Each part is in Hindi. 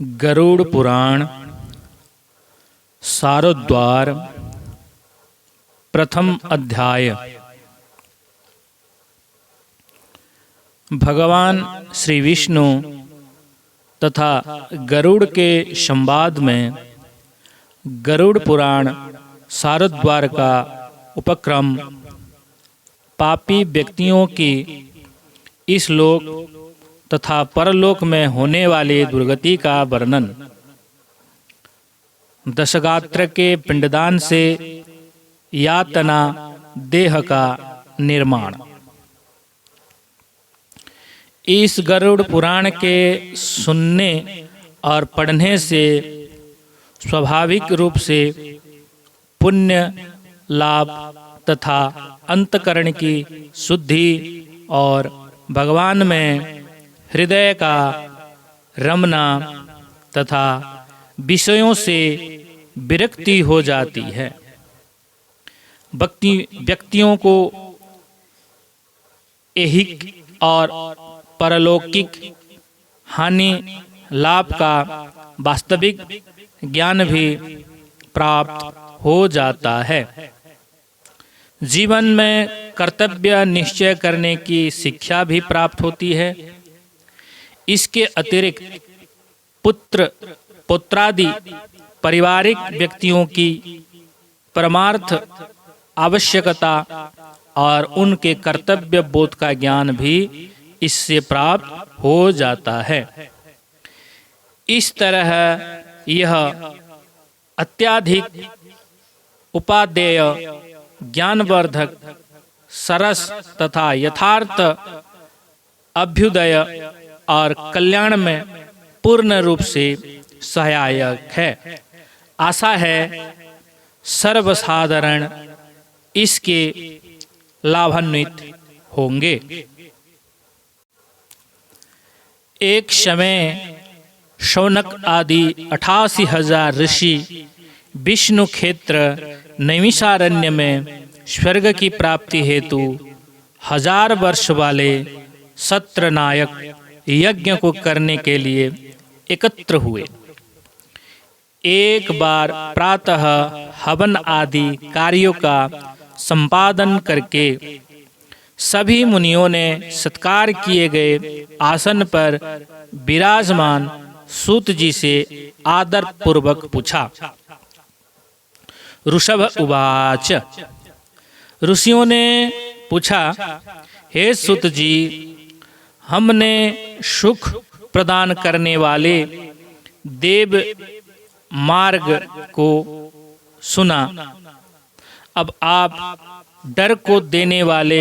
गरुड़ पुराण सारोद्वार प्रथम अध्याय। भगवान श्री विष्णु तथा गरुड़ के संवाद में गरुड़ पुराण सारोद्वार का उपक्रम पापी व्यक्तियों की इस लोक तथा परलोक में होने वाली दुर्गति का वर्णन, दशगात्र के पिंडदान से यातना देह का निर्माण। इस गरुड़ पुराण के सुनने और पढ़ने से स्वाभाविक रूप से पुण्य लाभ तथा अंतकरण की शुद्धि और भगवान में हृदय का रमना तथा विषयों से विरक्ति हो जाती है। व्यक्तियों को ऐहिक और परलौकिक हानि लाभ का वास्तविक ज्ञान भी प्राप्त हो जाता है। जीवन में कर्तव्य निश्चय करने की शिक्षा भी प्राप्त होती है। इसके अतिरिक्त पुत्र पुत्रादि पारिवारिक व्यक्तियों की परमार्थ आवश्यकता और उनके कर्तव्य बोध का ज्ञान भी इससे प्राप्त हो जाता है। इस तरह यह अत्याधिक उपादेय ज्ञानवर्धक सरस तथा यथार्थ अभ्युदय और कल्याण में पूर्ण रूप से सहायक है। आशा है सर्वसाधारण इसके लाभान्वित होंगे। एक समय शौनक आदि 88,000 ऋषि विष्णु क्षेत्र नैमिषारण्य में स्वर्ग की प्राप्ति हेतु 1000 वर्ष वाले सत्रनायक यज्ञ को करने के लिए एकत्र हुए। एक बार प्रातः हवन आदि कार्यों का संपादन करके सभी मुनियों ने सत्कार किए गए आसन पर विराजमान सूत जी से आदर पूर्वक पूछा। ऋषभ उवाच। ऋषियों ने पूछा, हे सूत जी, हमने सुख प्रदान करने वाले देव मार्ग को सुना। अब आप डर को देने वाले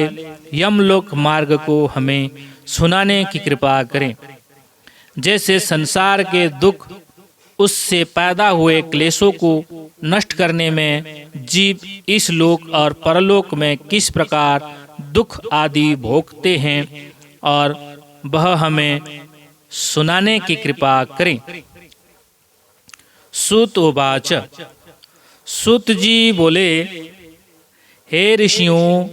यमलोक मार्ग को हमें सुनाने की कृपा करें। जैसे संसार के दुख उससे पैदा हुए क्लेशों को नष्ट करने में जीव इस लोक और परलोक में किस प्रकार दुख आदि भोगते हैं और वह हमें सुनाने की कृपा करें। सूत उवाच। सूत जी बोले, हे ऋषियों,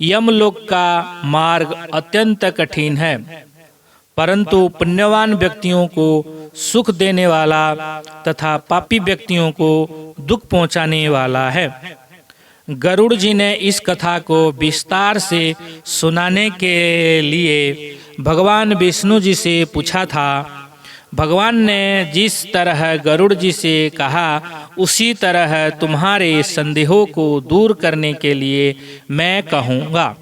यमलोक का मार्ग अत्यंत कठिन है, परंतु पुण्यवान व्यक्तियों को सुख देने वाला तथा पापी व्यक्तियों को दुख पहुंचाने वाला है। गरुड़ जी ने इस कथा को विस्तार से सुनाने के लिए भगवान विष्णु जी से पूछा था। भगवान ने जिस तरह गरुड़ जी से कहा, उसी तरह तुम्हारे संदेहों को दूर करने के लिए मैं कहूँगा।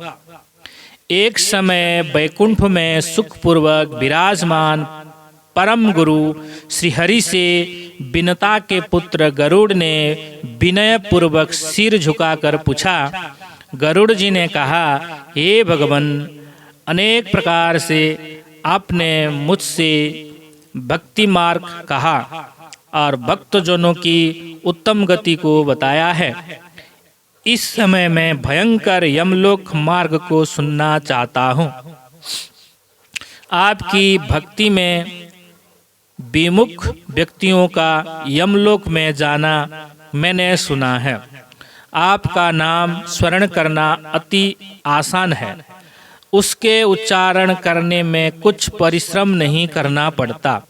एक समय वैकुंठ में सुखपूर्वक विराजमान परम गुरु श्री हरि से विनता के पुत्र गरुड़ ने विनय पूर्वक सिर झुकाकर पूछा। गरुड़ जी ने कहा, हे भगवान, अनेक प्रकार से आपने मुझसे भक्ति मार्ग कहा और भक्तजनों की उत्तम गति को बताया है। इस समय मैं भयंकर यमलोक मार्ग को सुनना चाहता हूँ। आपकी भक्ति में विमुख व्यक्तियों का यमलोक में जाना मैंने सुना है। आपका नाम स्मरण करना अति आसान है। उसके उच्चारण करने में कुछ परिश्रम नहीं करना पड़ता।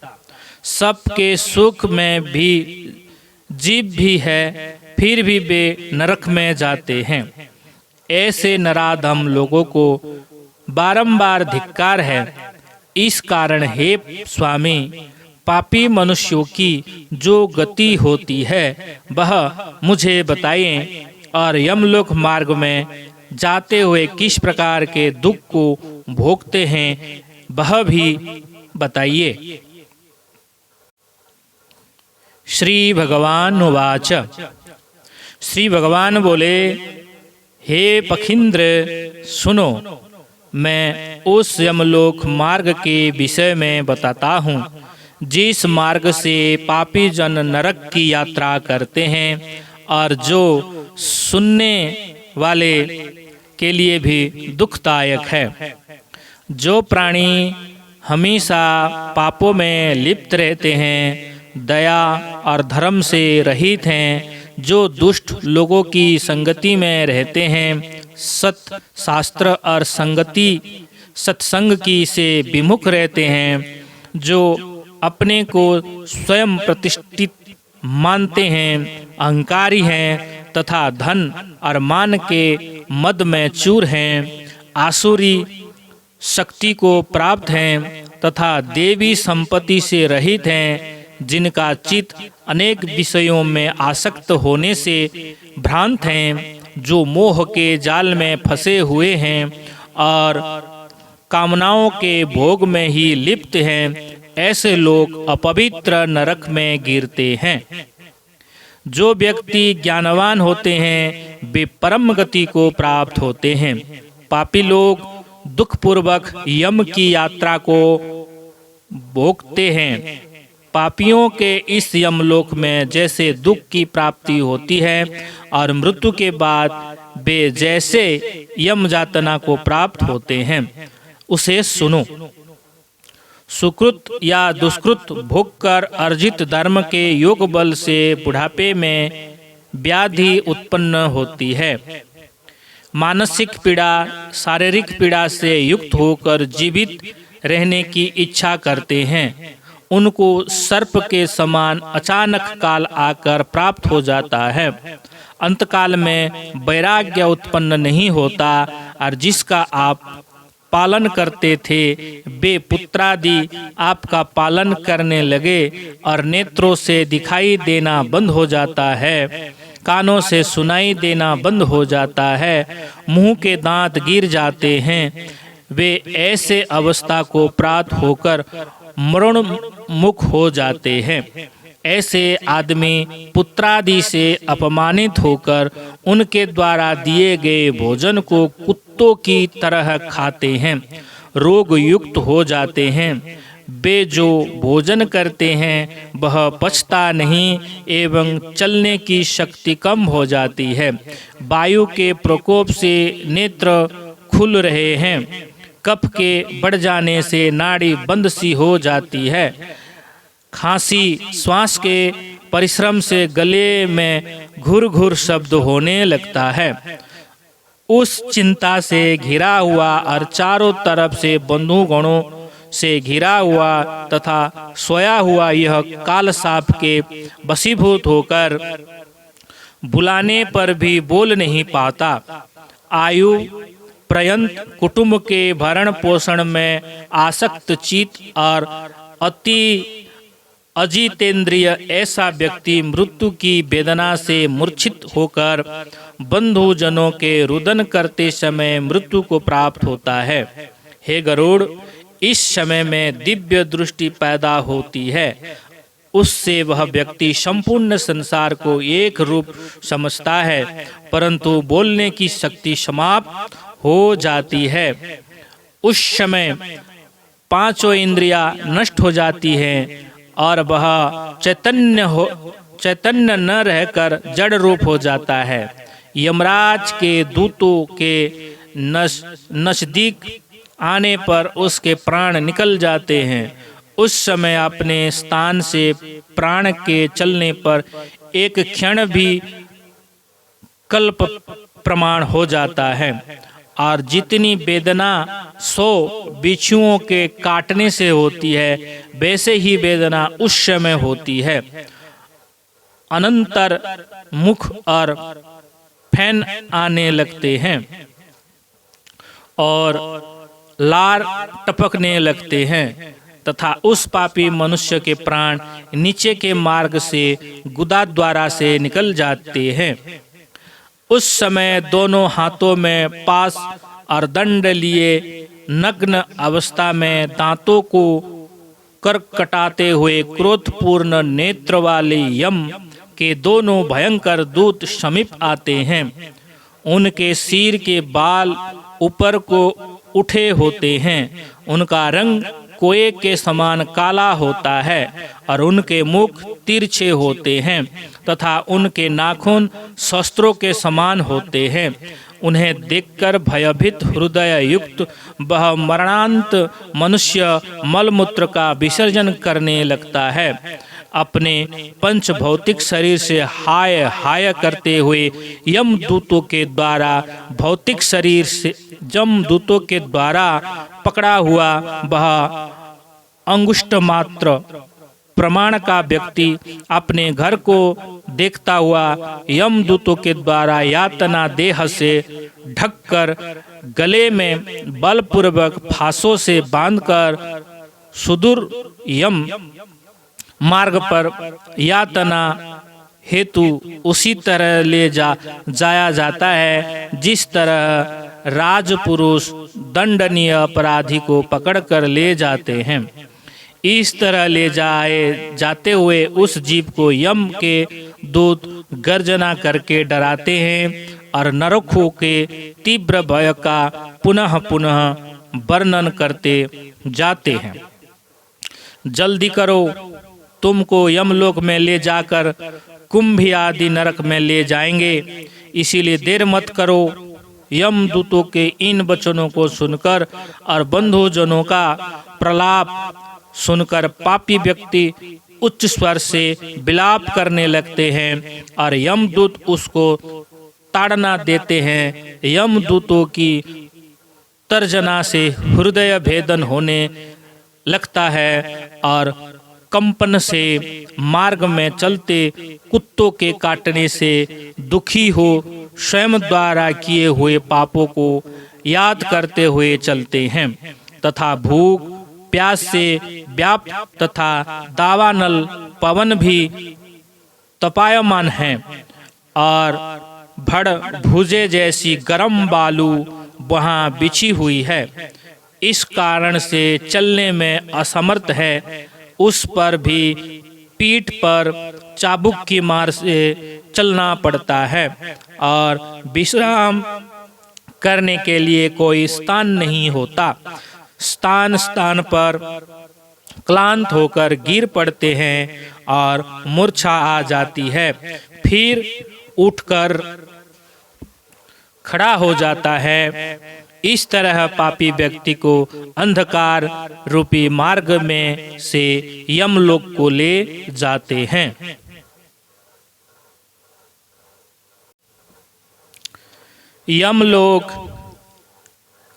सबके सुख में भी जीव भी है, फिर भी वे नरक में जाते हैं। ऐसे नराधम लोगों को बारंबार धिक्कार है। इस कारण हे स्वामी, पापी मनुष्यों की जो गति होती है वह मुझे बताइए, और यमलोक मार्ग में जाते हुए किस प्रकार के दुख को भोगते हैं वह भी बताइए। श्री भगवान उवाच। श्री भगवान बोले, हे पखींद्र सुनो, मैं उस यमलोक मार्ग के विषय में बताता हूँ जिस मार्ग से पापी जन नरक की यात्रा करते हैं, और जो सुनने वाले के लिए भी दुखदायक है। जो प्राणी हमेशा पापों में लिप्त रहते हैं, दया और धर्म से रहित हैं, जो दुष्ट लोगों की संगति में रहते हैं, सत शास्त्र और सत्संग की से विमुख रहते हैं, जो अपने को स्वयं प्रतिष्ठित मानते हैं, अहंकारी हैं तथा धन और मान के मद में चूर हैं, आसुरी शक्ति को प्राप्त हैं तथा देवी संपत्ति से रहित हैं, जिनका चित्त अनेक विषयों में आसक्त होने से भ्रांत हैं, जो मोह के जाल में फंसे हुए हैं और कामनाओं के भोग में ही लिप्त हैं, ऐसे लोग अपवित्र नरक में गिरते हैं। जो व्यक्ति ज्ञानवान होते हैं वे परम गति को प्राप्त होते हैं। पापी लोग दुखपूर्वक यम की यात्रा को भोगते हैं। पापियों के इस यमलोक में जैसे दुख की प्राप्ति होती है और मृत्यु के बाद वे जैसे यम यातना को प्राप्त होते हैं, उसे सुनो। सुकृत या दुष्कृत भोग कर अर्जित धर्म के योग बल से बुढ़ापे में व्याधि उत्पन्न होती है। मानसिक पीड़ा शारीरिक पीड़ा से युक्त होकर जीवित रहने की इच्छा करते हैं। उनको सर्प के समान अचानक काल आकर प्राप्त हो जाता है। अंतकाल में वैराग्य उत्पन्न नहीं होता, और जिसका आप पालन करते थे वे पुत्रादि आपका पालन करने लगे, और नेत्रों से दिखाई देना बंद हो जाता है, कानों से सुनाई देना बंद हो जाता है, मुंह के दांत गिर जाते हैं। वे ऐसे अवस्था को प्राप्त होकर मरण मुख हो जाते हैं। ऐसे आदमी पुत्रादि से अपमानित होकर उनके द्वारा दिए गए भोजन को कुत्तों की तरह खाते हैं, रोग युक्त हो जाते हैं। वे जो भोजन करते हैं वह पचता नहीं एवं चलने की शक्ति कम हो जाती है। वायु के प्रकोप से नेत्र खुल रहे हैं, कफ के बढ़ जाने से नाड़ी बंद सी हो जाती है, खांसी श्वास के परिश्रम से गले में घुर घुर शब्द होने लगता है। उस चिंता से घिरा हुआ और चारों तरफ से बंधुगणों से घिरा हुआ तथा सोया हुआ यह काल साप के वशीभूत होकर बुलाने पर भी बोल नहीं पाता। आयु पर्यंत कुटुंब के भरण पोषण में आसक्त चित और अति अजितेंद्रिय ऐसा व्यक्ति मृत्यु की वेदना से मूर्छित होकर बंधुजनों के रुदन करते समय मृत्यु को प्राप्त होता है। हे गरुड़, इस समय में दिव्य दृष्टि पैदा होती है। उससे वह व्यक्ति संपूर्ण संसार को एक रूप समझता है, परंतु बोलने की शक्ति समाप्त हो जाती है। उस समय पांचों इंद्रियां नष्ट हो जाती हैं और वह चैतन्य न रहकर जड़ रूप हो जाता है। यमराज के दूतों के नजदीक आने पर उसके प्राण निकल जाते हैं। उस समय अपने स्थान से प्राण के चलने पर एक क्षण भी कल्प प्रमाण हो जाता है। और जितनी वेदना 100 बिच्छुओं के काटने से होती है, वैसे ही वेदना उस समय होती है। अनंतर मुख और फैन आने लगते हैं और लार टपकने लगते हैं तथा उस पापी मनुष्य के प्राण नीचे के मार्ग से गुदा द्वारा से निकल जाते हैं। उस समय दोनों हाथों में पास और दंड लिए नग्न अवस्था में दांतों को करकटाते हुए क्रोधपूर्ण नेत्र वाले यम के दोनों भयंकर दूत समीप आते हैं। उनके सिर के बाल ऊपर को उठे होते हैं, उनका रंग कोए के समान काला होता है और उनके मुख तिरछे होते हैं तथा उनके नाखून शस्त्रों के समान होते हैं। उन्हें देखकर भयभीत हृदय युक्त वह मरणांत मनुष्य मलमूत्र का विसर्जन करने लगता है। अपने पंच भौतिक शरीर से हाय हाय करते हुए यमदूतों के द्वारा भौतिक शरीर से यमदूतों के द्वारा पकड़ा हुआ वह अंगुष्ठ मात्र प्रमाण का व्यक्ति अपने घर को देखता हुआ यमदूतों के द्वारा यातना देह से ढककर गले में बलपूर्वक फांसों से बांधकर सुदूर यम मार्ग पर यातना हेतु उसी तरह ले जाया जाता है जिस तरह राजपुरुष दंडनीय अपराधी को पकड़कर ले जाते हैं। इस तरह ले जाते हुए उस जीव को यम के दूत गर्जना करके डराते हैं और नरकों के तीव्र भय का पुनः पुनः वर्णन करते जाते हैं। जल्दी करो, तुमको यमलोक में ले जाकर कुंभी आदि नरक में ले जाएंगे, इसीलिए देर मत करो। यमदूतों के इन वचनों को सुनकर और बंधुजनों का प्रलाप सुनकर पापी व्यक्ति उच्च स्वर से विलाप करने लगते हैं और यमदूत उसको ताड़ना देते हैं। यमदूतों की तर्जना से हृदय भेदन होने लगता है और कंपन से मार्ग में चलते कुत्तों के काटने से दुखी हो स्वयं द्वारा किए हुए पापों को याद करते हुए चलते हैं तथा भूख प्यास से व्याप्त तथा दावानल पवन भी तपायमान है और भड़ भुजे जैसी गर्म बालू वहाँ बिछी हुई है। इस कारण से चलने में असमर्थ है। उस पर भी पीठ पर चाबुक की मार से चलना पड़ता है और विश्राम करने के लिए कोई स्थान नहीं होता। स्थान स्थान पर क्लांत होकर गिर पड़ते हैं और मूर्छा आ जाती है, फिर उठकर खड़ा हो जाता है। इस तरह पापी व्यक्ति को अंधकार रूपी मार्ग में से यमलोक को ले जाते हैं। यमलोक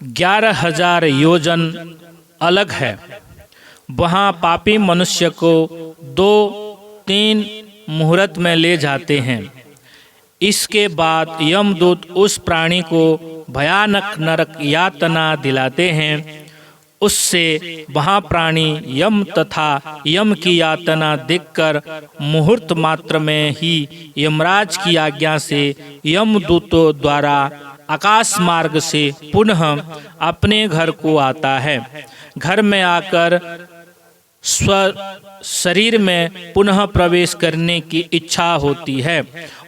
11,000 योजन अलग है। वहाँ पापी मनुष्य को 2-3 मुहूर्त में ले जाते हैं। इसके बाद यमदूत उस प्राणी को भयानक नरक यातना दिलाते हैं। उससे वहाँ प्राणी यम तथा यम की यातना देखकर मुहूर्त मात्र में ही यमराज की आज्ञा से यमदूतों द्वारा आकाश मार्ग से पुनः अपने घर को आता है। घर में आकर स्व शरीर में पुनः प्रवेश करने की इच्छा होती है,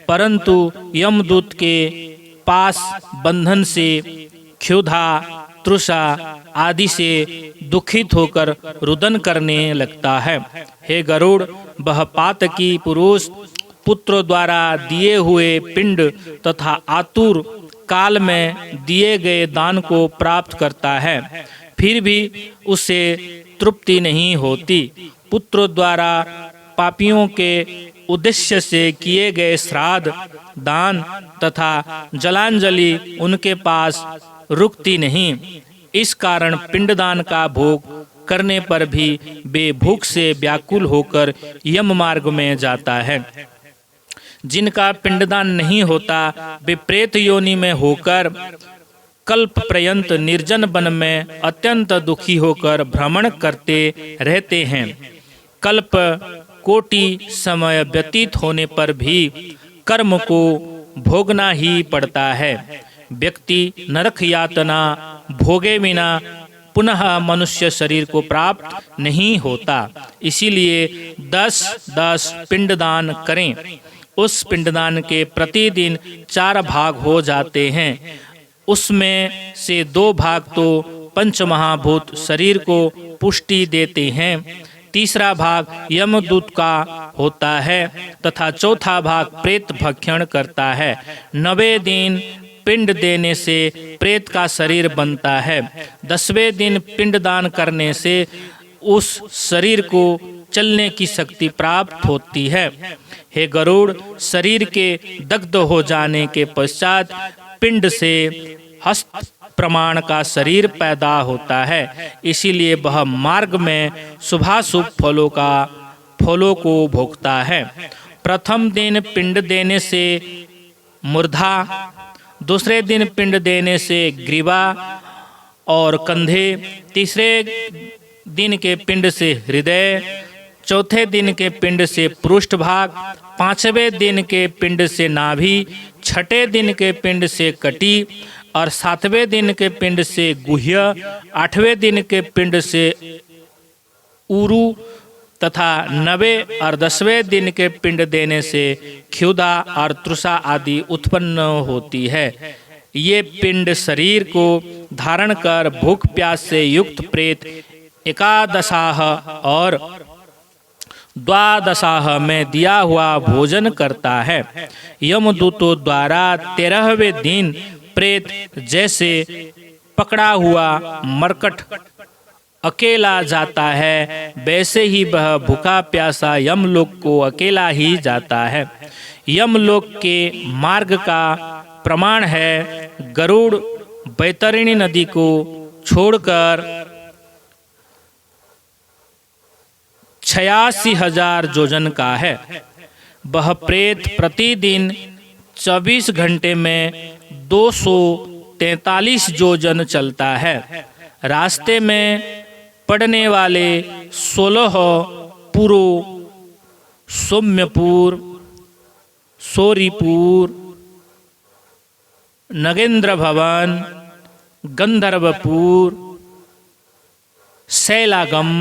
परंतु यमदूत के पास बंधन से क्षुधा तृषा आदि से दुखित होकर रुदन करने लगता है। हे गरुड़, वह पातकी पुरुष पुत्र द्वारा दिए हुए पिंड तथा आतुर काल में दिए गए दान को प्राप्त करता है, फिर भी उसे तृप्ति नहीं होती। पुत्र द्वारा पापियों के उद्देश्य से किए गए श्राद्ध दान तथा जलांजलि उनके पास रुकती नहीं। इस कारण पिंडदान का भोग करने पर भी वे भूख से व्याकुल होकर यम मार्ग में जाता है। जिनका पिंडदान नहीं होता वे प्रेत योनि में होकर कल्प पर्यंत निर्जन वन में अत्यंत दुखी होकर भ्रमण करते रहते हैं। कल्प कोटि समय व्यतीत होने पर भी कर्म को भोगना ही पड़ता है। व्यक्ति नरक यातना भोगे बिना पुनः मनुष्य शरीर को प्राप्त नहीं होता। इसीलिए 10-10 पिंडदान करें। उस पिंडदान के प्रतिदिन 4 भाग हो जाते हैं। उसमें से 2 भाग तो पंचमहाभूत शरीर को पुष्टि देते हैं, तीसरा भाग यमदूत का होता है तथा चौथा भाग प्रेत भक्षण करता है। 9वें दिन पिंड देने से प्रेत का शरीर बनता है। 10वें दिन पिंड दान करने से उस शरीर को चलने की शक्ति प्राप्त होती है। हे गरुड़, शरीर के दग्ध हो जाने के पश्चात पिंड से हस्त प्रमाण का शरीर पैदा होता है। इसीलिए वह मार्ग में शुभाशुभ फलों को भोगता है। प्रथम दिन पिंड देने से मूर्धा, दूसरे दिन पिंड देने से ग्रीवा और कंधे, तीसरे दिन के पिंड से हृदय, चौथे दिन के पिंड से पृष्ठभाग, 5वें दिन के पिंड से नाभि, 6ठे दिन के पिंड से कटी और 7वें दिन के पिंड से गुह्य, 8वें दिन के पिंड से उरु तथा 9वें और 10वें दिन के पिंड देने से क्षुधा और तृषा आदि उत्पन्न होती है। ये पिंड शरीर को धारण कर भूख प्यास से युक्त प्रेत एकादशाह और द्वादशाह में दिया हुआ भोजन करता है। यमदूतों द्वारा 13वें दिन प्रेत जैसे पकड़ा हुआ मरकट अकेला जाता है, वैसे ही वह भूखा प्यासा यमलोक को अकेला ही जाता है। यमलोक के मार्ग का प्रमाण है गरुड़ बैतरणी नदी को छोड़कर 86,000 योजन का है। वह प्रेत प्रतिदिन 24 घंटे में 243 योजन चलता है। रास्ते में पड़ने वाले 16 पुरो, सौम्यपुर, सोरीपुर, नगेंद्र भवन, गंधर्वपुर, शैलागम,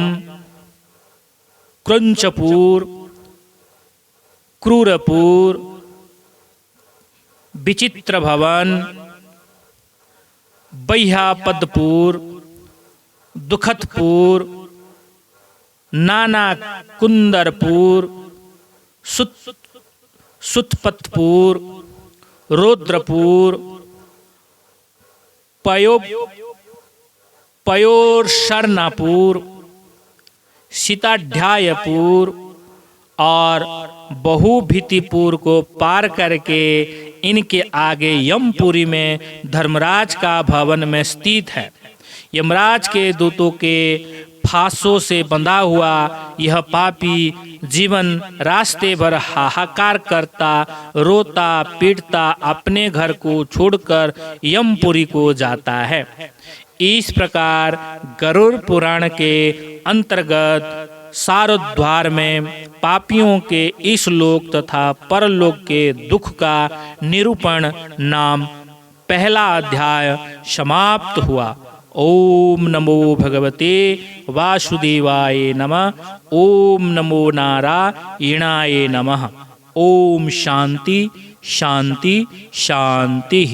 क्रंचपुर, क्रूरपुर, विचित्र भवन, बह्यापदपुर, दुखतपुर, नाना कुंदरपुर, सुतपतपुर, रुद्रपुर, पयोशरनापुर, सीताढ्यायपुर और बहुभीतिपुर को पार करके इनके आगे यमपुरी में धर्मराज का भवन में स्थित है। यमराज के दूतों के फांसों से बंधा हुआ यह पापी जीवन रास्ते भर हाहाकार करता, रोता पीटता अपने घर को छोड़कर यमपुरी को जाता है। इस प्रकार गरुड़ पुराण के अंतर्गत सारोद्धार में पापियों के इस लोक तथा परलोक के दुख का निरूपण नाम पहला अध्याय समाप्त हुआ। ओम नमो भगवते वासुदेवाय नमः। ओम नमो नारायणाय नमः। ओम शांति शांति शांति।